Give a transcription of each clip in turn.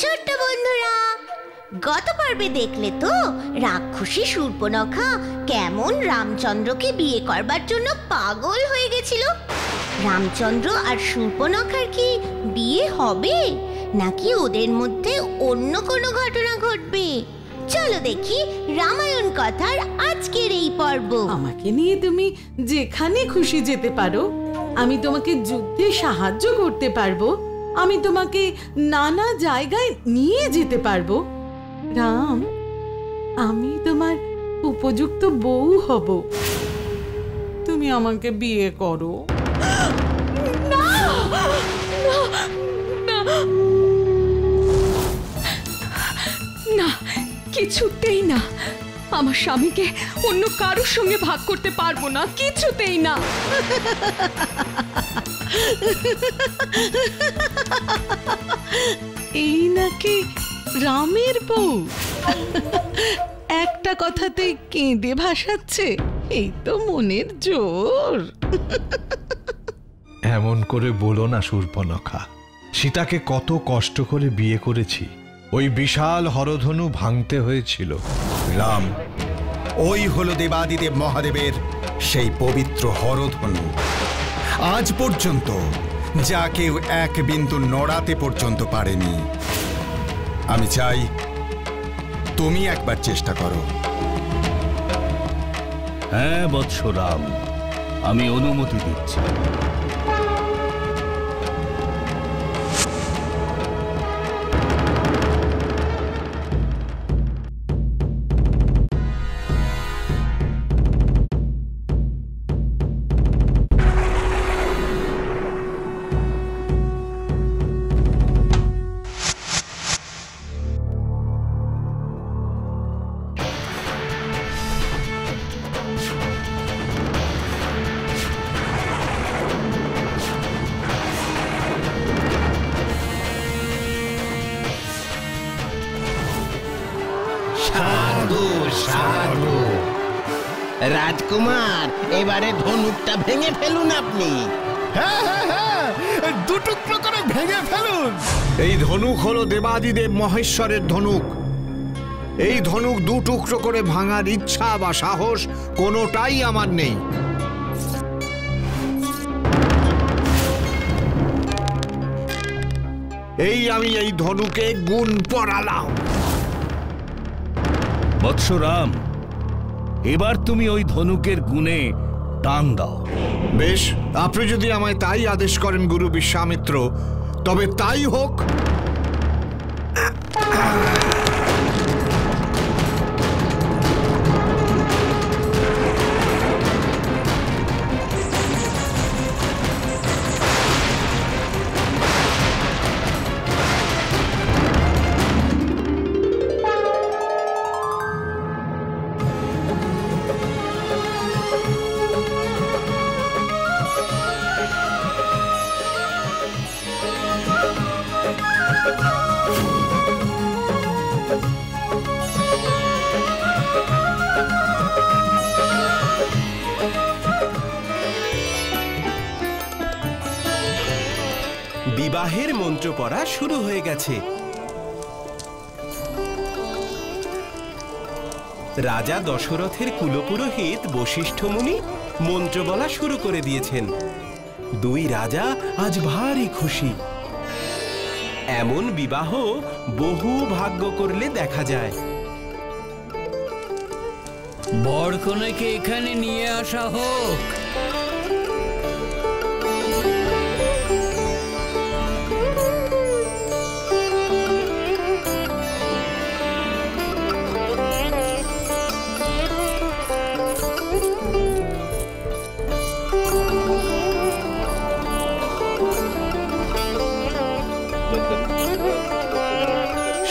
ছোট্ট বন্ধুরা, গত পর্বে দেখলে তো রাক্ষসী শূর্পণখা কেমন রামচন্দ্রকে বিয়ে করবার জন্য পাগল হয়ে গেছিল। রামচন্দ্র আর শূর্পণখার কি বিয়ে হবে, নাকি ওদের মধ্যে অন্য কোনো ঘটনা ঘটবে? চলো দেখি রামায়ণ কথার আজকের এই পর্ব। আমাকে নিয়ে তুমি যেখানে খুশি যেতে পারো, আমি তোমাকে যুদ্ধে সাহায্য করতে পারবো, আমি তোমাকে নানা জায়গায় নিয়ে যেতে পারবো। রাম, আমি তোমার উপযুক্ত বউ হব। তুমি আমাকে বিয়ে করো। না, না, কিছুতেই না। আমার স্বামীকে অন্য কারোর সঙ্গে ভাগ করতে পারবো না, কিছুতেই না। এই নাকি রামের বউ? একটা কথাতেই কেঁদে ভাসাচ্ছে। এই তো মনের জোর। এমন করে বলো না শূর্পণখা, সীতাকে কত কষ্ট করে বিয়ে করেছি। ওই বিশাল হরধনু ভাঙতে হয়েছিল। রাম, ওই হলো দেবাদিদেব মহাদেবের সেই পবিত্র হরধনু। আজ পর্যন্ত যা কেউ এক বিন্দু নড়াতে পর্যন্ত পারেনি। আমি চাই তুমি একবার চেষ্টা করো। হ্যাঁ বৎস রাম, আমি অনুমতি দিচ্ছি। রাজকুমার, এবারে ধনুকটা ভেঙে ফেলুন আপনি। হ্যাঁ হ্যাঁ হ্যাঁ, দুটুকরো করে ভেঙে ফেলুন। এই ধনুক হলো দেবাদিদেব মহেশ্বরের ধনুক। এই ধনুক দু টুকরো করে ভাঙার ইচ্ছা বা সাহস কোনোটাই আমার নেই। আমি এই ধনুকে গুণ পরালাম। বৎস রাম, এবার তুমি ওই ধনুকের গুণে টান দাও। বেশ, আপনি যদি আমায় তাই আদেশ করেন গুরু বিশ্বামিত্র, তবে তাই হোক। বিবাহের মন্ত্র পড়া শুরু হয়ে গেছে। রাজা দশরথের কুলপুরোহিত বশিষ্ঠ মুনি মন্ত্র বলা শুরু করে দিয়েছেন। দুই রাজা আজ ভারী খুশি। এমন বিবাহ বহু ভাগ্য করলে দেখা যায়। বরকনেকে এখানে নিয়ে আসা হোক।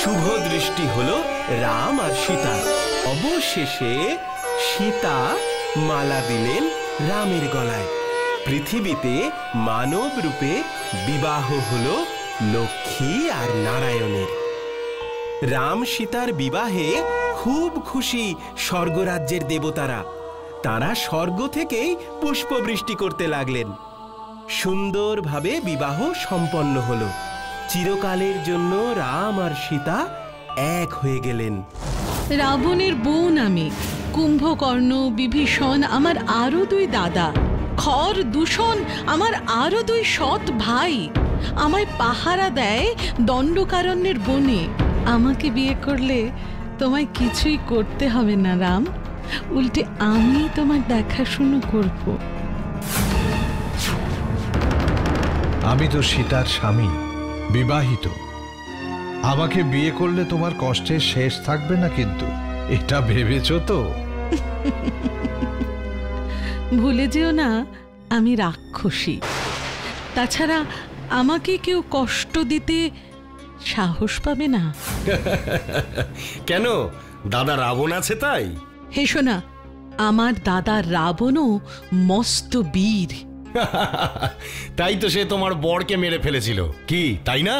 শুভ দৃষ্টি হলো রাম আর সীতা। অবশেষে সীতা মালা দিলেন রামের গলায়। পৃথিবীতে মানব রূপে বিবাহ হলো লক্ষ্মী আর নারায়ণের। রাম সীতার বিবাহে খুব খুশি স্বর্গরাজ্যের দেবতারা। তারা স্বর্গ থেকেই পুষ্পবৃষ্টি করতে লাগলেন। সুন্দরভাবে বিবাহ সম্পন্ন হলো। চিরকালের জন্য রাম আর সীতা এক হয়ে গেলেন। রাবণের বোন আমি, কুম্ভকর্ণ, বিভীষণ আমার আরো 2 দাদা, খর, দূষণ আমার আরো 2 সৎ ভাই আমায় পাহারা দেয় দণ্ডকারণ্যের বনে। আমাকে বিয়ে করলে তোমায় কিছুই করতে হবে না রাম, উল্টে আমি তোমার দেখাশুনো করব। আমি তো সীতার স্বামী, বিবাহিত। আমাকে বিয়ে করলে তোমার কষ্টের শেষ থাকবে না, কিন্তু এটা ভেবেছ তো? ভুলে যেও না আমি রাক্ষসী। তাছাড়া আমাকে কেউ কষ্ট দিতে সাহস পাবে না। কেন, দাদা রাবণ আছে তাই? হেসো না, আমার দাদা রাবণও মস্ত বীর। তাই তো সে তোমার বরকে মেরে ফেলেছিল, কি তাই না?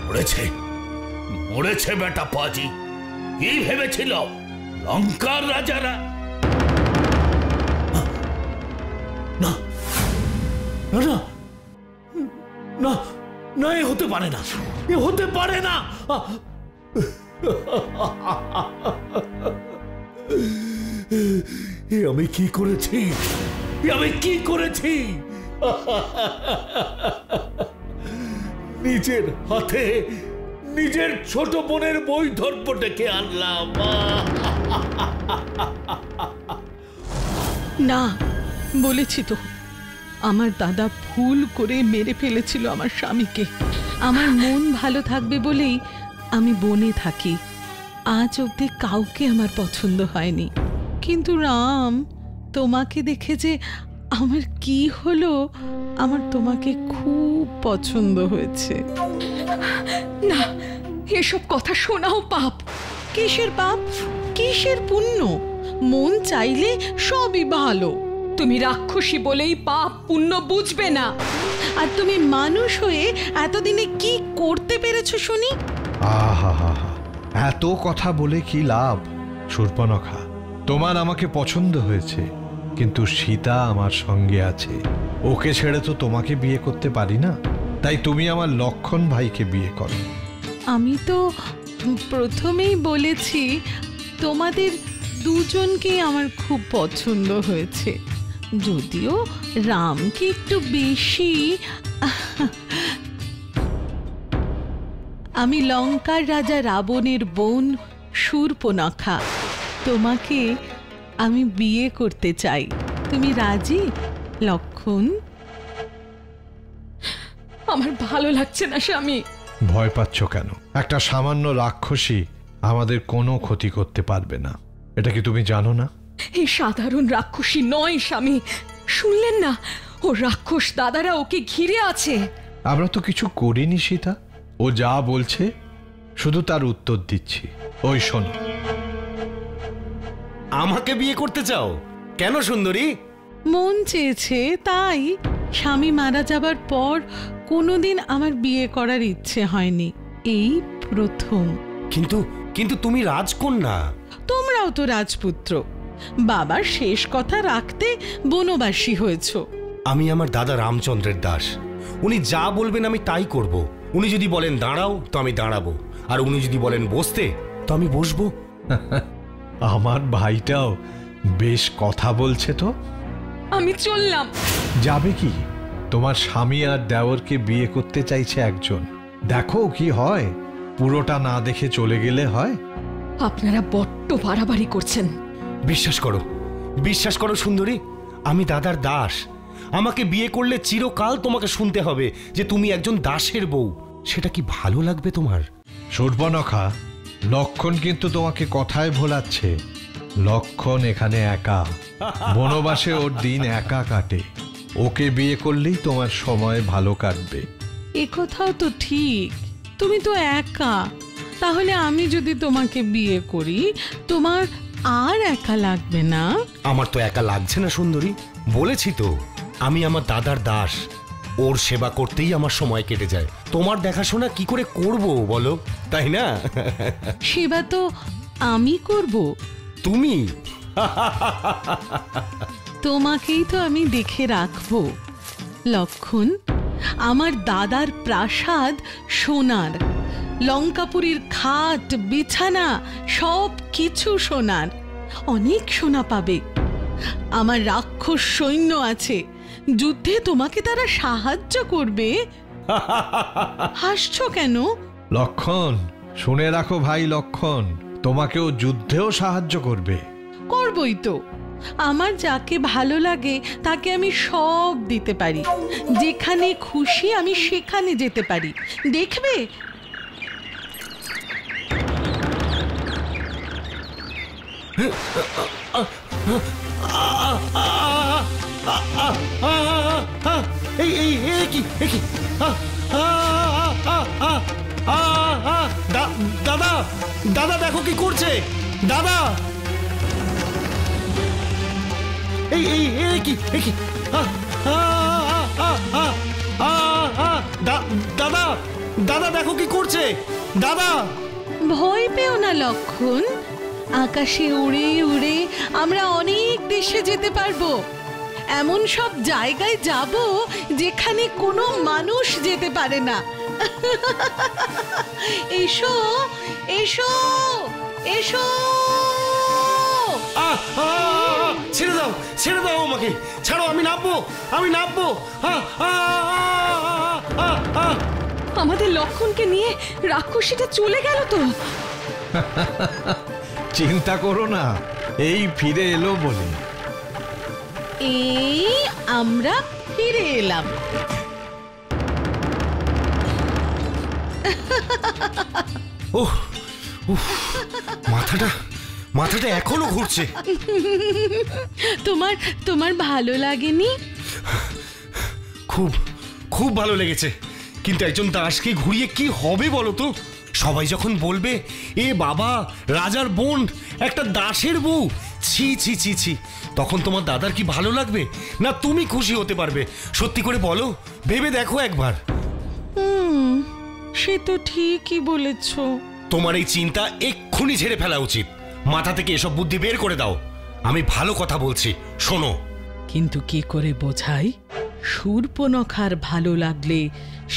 মরেছে, মরেছে বেটা পাজি। কি ভেবেছিল লঙ্কার রাজারা? না না না না না, এ হতে পারে না, এ হতে পারে না। এ আমি কি করেছি, এ আমি কি করেছি? নিজের হাতে নিজের ছোট বোনের বৈধর্য ডেকে আনলাম। না, বলেছি তো আমার দাদা ভুল করে মেরে ফেলেছিল আমার স্বামীকে। আমার মন ভালো থাকবে বলেই আমি বনে থাকি। আজ অবধি কাউকে আমার পছন্দ হয়নি, কিন্তু রাম, তোমাকে দেখে যে আমার কি হলো, আমার তোমাকে খুব পছন্দ হয়েছে। না, এসব কথা শোনাও পাপ। কিসের পাপ, কিসের পুণ্য? মন চাইলে সবই ভালো। তুমি রাক্ষসী বলেই পাপ পুণ্য বুঝবে না। আর তুমি মানুষ হয়ে এতদিনে কি করতে পেরেছো শুনি? আহা হা হা, এত কথা বলে কি লাভ? শূর্পণখা, তোমার আমাকে পছন্দ হয়েছে, কিন্তু সীতা আমার সঙ্গে আছে। ওকে ছেড়ে তো তোমাকে বিয়ে করতে পারি না, তাই তুমি আমার লক্ষণ ভাইকে বিয়ে করো। আমি তো প্রথমেই বলেছি তোমাদের দুজনকেই আমার খুব পছন্দ হয়েছে, যদিও রামকে একটু বেশি। আমি লঙ্কার রাজা রাবণের বোন শূর্পণখা, তোমাকে আমি বিয়ে করতে চাই। তুমি রাজি লক্ষণ? আমার ভালো লাগছে না স্বামী। ভয় পাচ্ছ কেন? একটা সামান্য রাক্ষসী আমাদের কোনো ক্ষতি করতে পারবে না, এটা কি তুমি জানো না? এই সাধারণ রাক্ষসী নয় স্বামী, শুনলেন না? ও রাক্ষস দাদারা ওকে ঘিরে আছে। আমরা তো কিছু করিনি সীতা, ও যা বলছে শুধু তার উত্তর দিচ্ছি। ওই শোনো। আমাকে বিয়ে করতে চাও কেন সুন্দরী? মন চেয়েছে তাই। স্বামী মারা যাবার পর কোনোদিন আমার বিয়ে করার ইচ্ছে হয়নি, এই প্রথম। কিন্তু কিন্তু তুমি রাজকন্যা। তোমরাও তো রাজপুত্র, বাবার শেষ কথা রাখতে বনবাসী হয়েছ। আমি আমার দাদা রামচন্দ্রের দাস, উনি যা বলবেন আমি তাই করব। উনি যদি বলেন দাঁড়াও তো আমি দাঁড়াবো, আর উনি যদি বলেন বসতে তো আমি বসবো। আমার ভাইটাও বেশ কথা বলছে তো। আমি চললাম। যাবে কি? তোমার স্বামী আর দেওরকে বিয়ে করতে চাইছে একজন, দেখো কি হয়। পুরোটা না দেখে চলে গেলে হয়? আপনারা বড্ড বাড়াবাড়ি করছেন। বিশ্বাস করো সুন্দরী, আমি দাদার দাস। আমাকে বিয়ে করলে চিরকাল তোমাকে শুনতে হবে যে তুমি একজন দাসের বউ। সেটা কি ভালো লাগবে তোমার? শূর্পণখা, লক্ষণ কিন্তু তোমাকে কথায় ভোলাচ্ছে। লক্ষণ এখানে একা, বনবাসে ওর দিন একা কাটে। ওকে বিয়ে করলেই তোমার সময় ভালো কাটবে। এ কথাও তো ঠিক, তুমি তো একা। তাহলে আমি যদি তোমাকে বিয়ে করি, তোমার আর একা লাগবে না? আমার তো একা লাগছে না সুন্দরী, বলেছি তো আমি আমার দাদার দাস। ওর সেবা করতেই আমার সময় কেটে যায়। তোমার দেখাশোনা কি করে করব বলো, তাই না? সেবা তো আমি করব, তুমি? তোমাকেই তো আমি দেখে রাখবো লক্ষণ। আমার দাদার প্রাসাদ সোনার, লঙ্কাপুরীর খাট বিছানা সব কিছু সোনার, অনেক সোনা পাবে। আমার রাক্ষস সৈন্য আছে, যুদ্ধে তোমাকে তারা সাহায্য করবে। হাসছো কেন? লক্ষণ, শুনে রাখো ভাই লক্ষণ, তোমাকেও যুদ্ধেও সাহায্য করবে। করবই তো। আমার যাকে ভালো লাগে তাকে আমি সব দিতে পারি, যেখানে খুশি আমি সেখানে যেতে পারি, দেখবে। দাদা, দাদা দেখো কি করছে দাদা। দাদা, দাদা দেখো কি করছে দাদা। ভয় পেও না লক্ষণ, আকাশে উড়ে উড়ে আমরা অনেক দেশে যেতে পারবো। এমন সব জায়গায় যাব যেখানে কোনো মানুষ যেতে পারে না। এসো এসো এসো। ছেড়ে দাও, ছেড়ে দাও আমাকে, ছাড়ো, আমি নামবো, আমি নামবো। আমাদের লক্ষণকে নিয়ে রাক্ষসীটা চলে গেল তো। চিন্তা করো না, এই ফিরে এলো বলে। এই আমরা ফিরে এলাম। ওহ, মাথাটা মাথাটা এখনো ঘুরছে। তোমার তোমার ভালো লাগেনি? খুব খুব ভালো লেগেছে, কিন্তু একজন দাসকে ঘুরিয়ে কি হবে বলো তো? সবাই যখন বলবে এ বাবা, রাজার বোন একটা দাসের বউ, ছি ছি ছি ছি, তখন তোমার দাদার কি ভালো লাগবে না তুমি খুশি হতে পারবে? সত্যি করে বলো, ভেবে দেখো একবার। সে তো ঠিকই বলেছ। তোমার এই চিন্তা এক্ষুনি ঝেড়ে ফেলা উচিত। মাথা থেকে এসব বুদ্ধি বের করে দাও। আমি ভালো কথা বলছি, শোনো। কিন্তু কি করে বোঝাই? শূর্পণখার ভালো লাগলে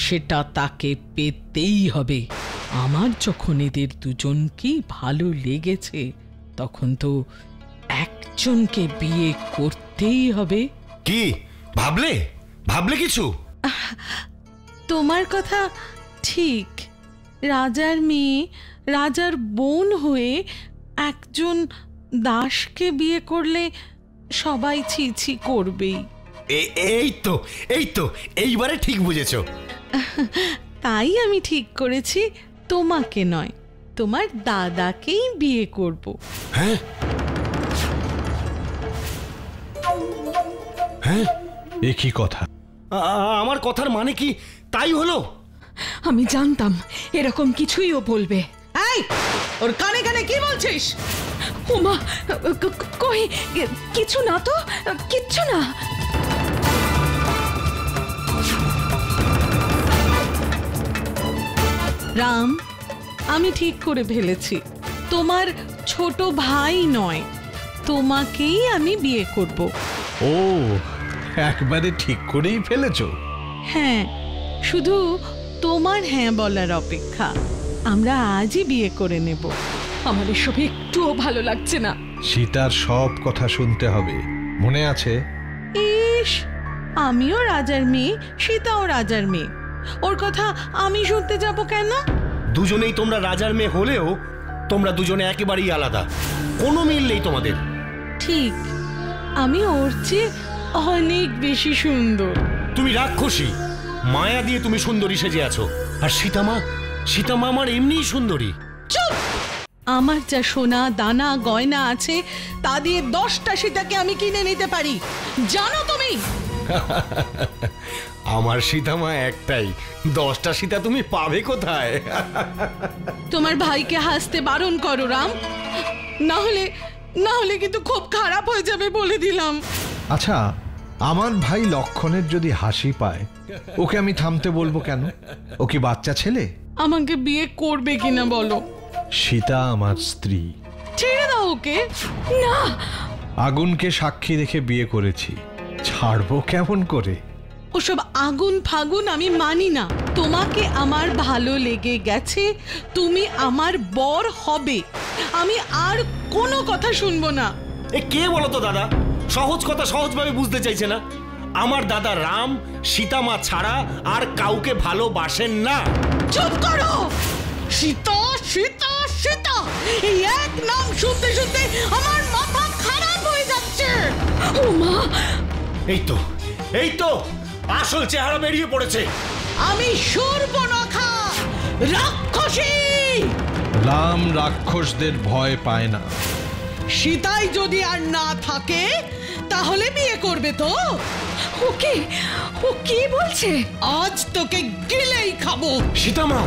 সেটা তাকে পেতেই হবে। আমার যখন এদের দুজনকেই ভালো লেগেছে, তখন তো একজনকে বিয়ে করতেই হবে। কি ভাবলে? ভাবলে কিছু? তোমার কথা ঠিক। রাজার মেয়ে রাজার বোন হয়ে একজন দাসকে বিয়ে করলে সবাই ছি ছি করবেই। এই তো এইবারে ঠিক বুঝেছো। তাই আমি ঠিক করেছি তোমাকে নয়, তোমার দাদাকেই বিয়ে করব। হ্যাঁ হ্যাঁ, এ কি কথা? আমার কথার মানে কি তাই হলো? আমি জানতাম এরকম কিছুই ও বলবে। এই, ওর কানে কানে কি বলছিস? ওমা, কই কিছু না তো, কিচ্ছু না। রাম, আমি ঠিক করে ফেলেছি, তোমার ছোট ভাই নয়, তোমাকেই আমি বিয়ে করব। ও, একবারে ঠিক করেই ফেলেছো? হ্যাঁ, শুধু তোমার হ্যাঁ বলার অপেক্ষা। আমরা আজই বিয়ে করে নেব। আমার এসব একটুও ভালো লাগছে না। সীতার সব কথা শুনতে হবে, মনে আছে? ইস, আমিও রাজার মেয়ে, সীতাও রাজার মেয়ে, ওর কথা আমি শুনতে যাব কেন? দুজনেই তোমরা রাজার মেয়ে হলেও তোমরা দুজনে একেবারেই আলাদা, কোনো মিল নেই তোমাদের। ঠিক, আমি ওর চেয়ে অনেক বেশি সুন্দর। তুমি রাক্ষসী, মায়া দিয়ে তুমি সুন্দরী সেজে আছো, আর সীতামা আমার এমনিই সুন্দরী। চুপ! আমার যা সোনা দানা গয়না আছে তা দিয়ে 10টা সীতাকে আমি কিনে নিতে পারি, জানো তুমি? আমার সীতামা একটাই, 10টা সীতা তুমি পাবে কোথায়? তোমার ভাইকে হাসতে বারণ করো রাম, না হলে কিন্তু খুব খারাপ হয়ে যাবে বলে দিলাম। আচ্ছা, আমার ভাই লক্ষণের যদি হাসি পায়, ওকে আমি থামতে বলবো কেন? ও কি বাচ্চা ছেলে? আমাকে বিয়ে করবে কিনা বলো। সীতা আমার স্ত্রী। ছেড়ে দাও ওকে। না, আগুনকে সাক্ষী রেখে বিয়ে করেছি, ছাড়বো কেমন করে? ওসব আগুন ফাগুন আমি মানি না। তোমাকে আমার ভালো লেগে গেছে, তুমি আমার বর হবে। আমি আর কোনো কথা শুনবো না। এ কে বলো তো দাদা, সহজ কথা সহজভাবে বুঝতে চাইছে না। আমার দাদা রাম সীতা মা ছাড়া আর কাউকে ভালোবাসেন না। চুপ করো। সীতা সীতা সীতা, এই এক নাম শুনতে শুনতে আমার মাথা খারাপ হয়ে যাচ্ছে। ও মা, এই তো আসল চেহারা বেরিয়ে পড়েছে। আমি শূর্পণখা, রাক্ষসী। রাম রাক্ষসদের ভয় পায় না। সীতাই যদি আর না থাকে তাহলে বিয়ে করবে তো? ওকে, ও কি বলছে? আজ তোকে গিলেই খাবো। সীতা মা,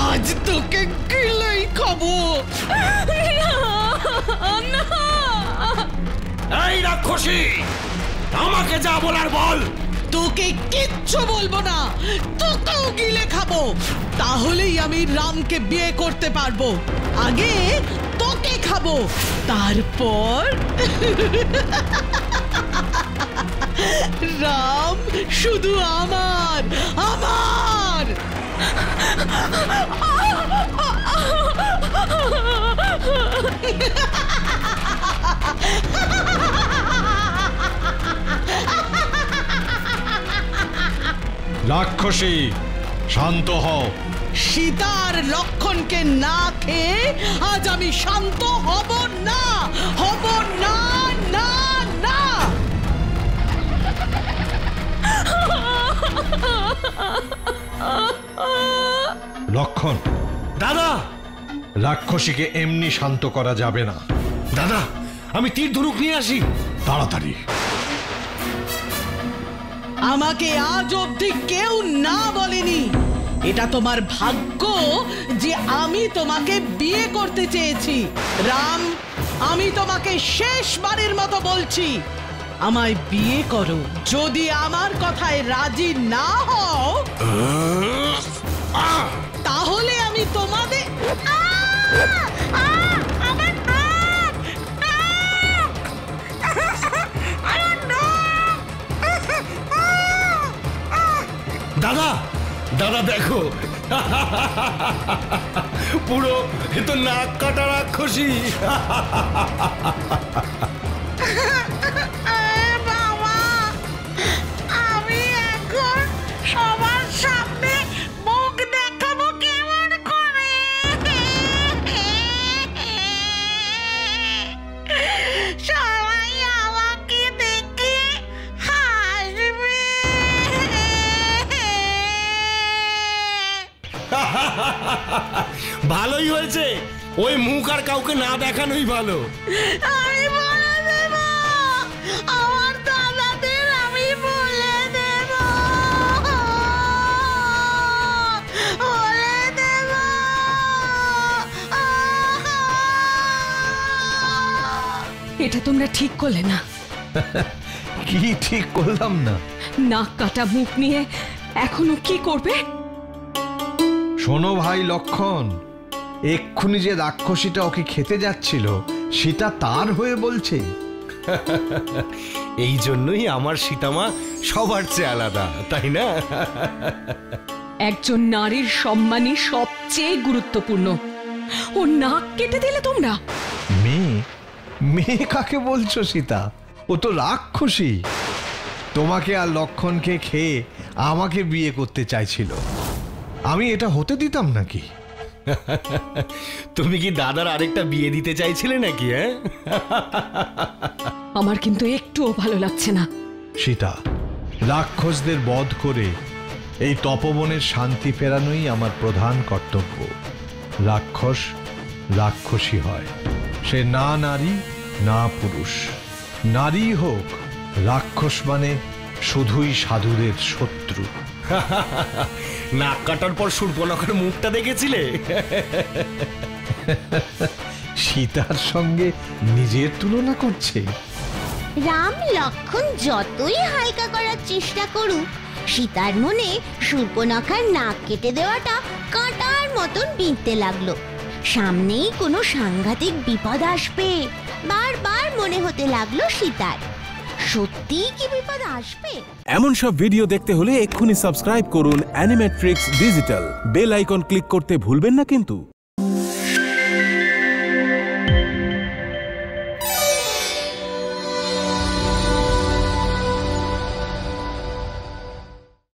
আজ তোকে গিলেই খাবো। এই রাক্ষসী, আমাকে যা বলার বল। তোকে কিচ্ছু বলবো না, তোকেও গিলে খাবো। তাহলেই আমি রামকে বিয়ে করতে পারবো। আগে তোকে খাবো, তারপর রাম শুধু আমার আমার। রাক্ষসী, শান্ত হও। সীতার লক্ষণকে না খেয়ে আজ আমি শান্ত হব না, হব না, না না। লক্ষণ, দাদা, রাক্ষসীকে এমনি শান্ত করা যাবে না। দাদা, আমি তীর ধনুক নিয়ে আসি। তাড়াতাড়ি। আমাকে আজ অবধি কেউ না বলেনি। এটা তোমার ভাগ্য যে আমি তোমাকে বিয়ে করতে চেয়েছি। রাম, আমি তোমাকে শেষবারের মতো বলছি, আমায় বিয়ে করো। যদি আমার কথায় রাজি না হও তাহলে আমি তোমাদের দাদা, দাদা দেখো, পুরো এ তো নাক কাটা রাক্ষসী। বাবা, আমি এখন সবার সামনে মুখ দেখাবো কেমন করে? সবাই আমাকে দেখে হাসবে। ভালোই হয়েছে, ওই মুখ আর কাউকে না দেখানোই ভালো। আমি বলে দেব, আমার দাদাদের আমি বলে দেব, বলে দেব। এটা তোমরা ঠিক করলে না। কি ঠিক করলাম না? নাক কাটা মুখ নিয়ে এখনো কি করবে? শোনো ভাই লক্ষণ, এক্ষুনি যে রাক্ষসীটা ওকে খেতে যাচ্ছিল সেটা তার হয়ে বলছে। এই জন্যই আমার সীতামা সবার চেয়ে আলাদা, তাই না? একজন নারীর সম্মানই সবচেয়ে গুরুত্বপূর্ণ। ও নাক কেটে দিলে তোমরা? মেয়ে? মেয়ে কাকে বলছো সীতা? ও তো রাক্ষসী। তোমাকে আর লক্ষণকে খেয়ে আমাকে বিয়ে করতে চাইছিল। আমি এটা হতে দিতাম নাকি? তুমি কি দাদার আরেকটা বিয়ে দিতে চাইছিলে নাকি? হ্যাঁ, আমার কিন্তু একটুও ভালো লাগছে না। সীতা, রাক্ষসদের বধ করে এই তপবনের শান্তি ফেরানোই আমার প্রধান কর্তব্য। রাক্ষস রাক্ষসী হয়, সে না নারী না পুরুষ। নারী হোক, রাক্ষস মানে শুধুই সাধুদের শত্রু। নাক কাটার পর শূর্পণখার মুখটা দেখেছিলে? সীতার সঙ্গে নিজের তুলনা করছে। রাম লক্ষণ যতই হালকা করার চেষ্টা করুক, সীতার মনে শূর্পণখার নাক কেটে দেওয়াটা কাঁটার মতন বিঁধতে লাগলো। সামনেই কোনো সাংঘাতিক বিপদ আসবে বারবার মনে হতে লাগলো সীতার। সত্যিই কি বিপদ আসবে? এমন সব ভিডিও দেখতে হলে এক্ষুনি সাবস্ক্রাইব করুন Animetrics digital. Bell icon click করতে ভুলবেন না কিন্তু।